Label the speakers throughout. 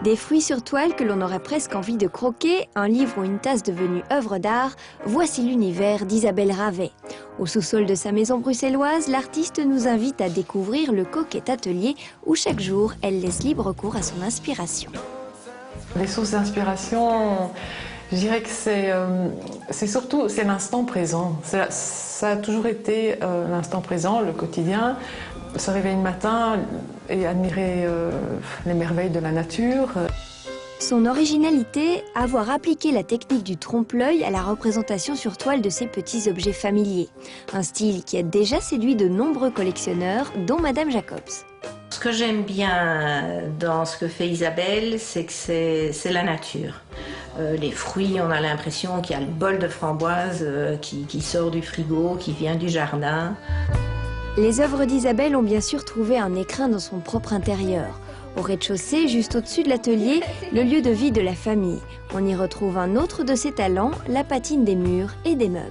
Speaker 1: Des fruits sur toile que l'on aurait presque envie de croquer, un livre ou une tasse devenue œuvre d'art, voici l'univers d'Isabelle Ravet. Au sous-sol de sa maison bruxelloise, l'artiste nous invite à découvrir le Coquet Atelier où chaque jour, elle laisse libre cours à son inspiration.
Speaker 2: Les sources d'inspiration, je dirais que c'est surtout l'instant présent. Ça a toujours été l'instant présent, le quotidien. Se réveiller le matin et admirer les merveilles de la nature.
Speaker 1: Son originalité, avoir appliqué la technique du trompe-l'œil à la représentation sur toile de ces petits objets familiers. Un style qui a déjà séduit de nombreux collectionneurs, dont Madame Jacobs.
Speaker 3: Ce que j'aime bien dans ce que fait Isabelle, c'est que c'est la nature. Les fruits, on a l'impression qu'il y a le bol de framboise qui sort du frigo, qui vient du jardin.
Speaker 1: Les œuvres d'Isabelle ont bien sûr trouvé un écrin dans son propre intérieur. Au rez-de-chaussée, juste au-dessus de l'atelier, le lieu de vie de la famille. On y retrouve un autre de ses talents, la patine des murs et des meubles.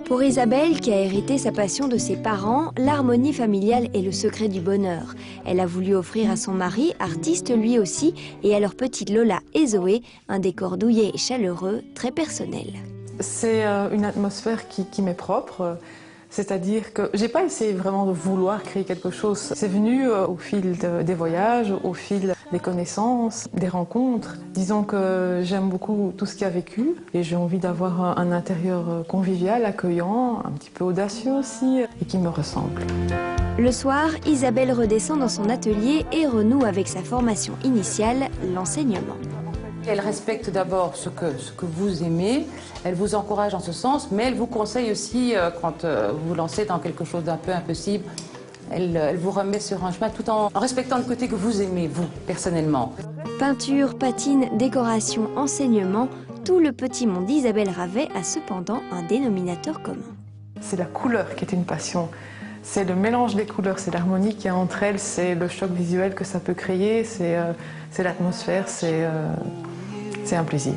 Speaker 1: Pour Isabelle, qui a hérité sa passion de ses parents, l'harmonie familiale est le secret du bonheur. Elle a voulu offrir à son mari, artiste lui aussi, et à leur petite Lola et Zoé, un décor douillet et chaleureux, très personnel.
Speaker 2: C'est une atmosphère qui m'est propre. C'est-à-dire que j'ai pas essayé vraiment de vouloir créer quelque chose. C'est venu au fil des voyages, au fil des connaissances, des rencontres. Disons que j'aime beaucoup tout ce qui a vécu et j'ai envie d'avoir un intérieur convivial, accueillant, un petit peu audacieux aussi et qui me ressemble.
Speaker 1: Le soir, Isabelle redescend dans son atelier et renoue avec sa formation initiale, l'enseignement.
Speaker 4: Elle respecte d'abord ce que vous aimez, elle vous encourage en ce sens, mais elle vous conseille aussi, quand vous vous lancez dans quelque chose d'un peu impossible, elle vous remet sur un chemin tout en respectant le côté que vous aimez, vous, personnellement.
Speaker 1: Peinture, patine, décoration, enseignement, tout le petit monde d'Isabelle Ravet a cependant un dénominateur commun.
Speaker 2: C'est la couleur qui est une passion. C'est le mélange des couleurs, c'est l'harmonie qu'il y a entre elles, c'est le choc visuel que ça peut créer, c'est l'atmosphère, c'est un plaisir.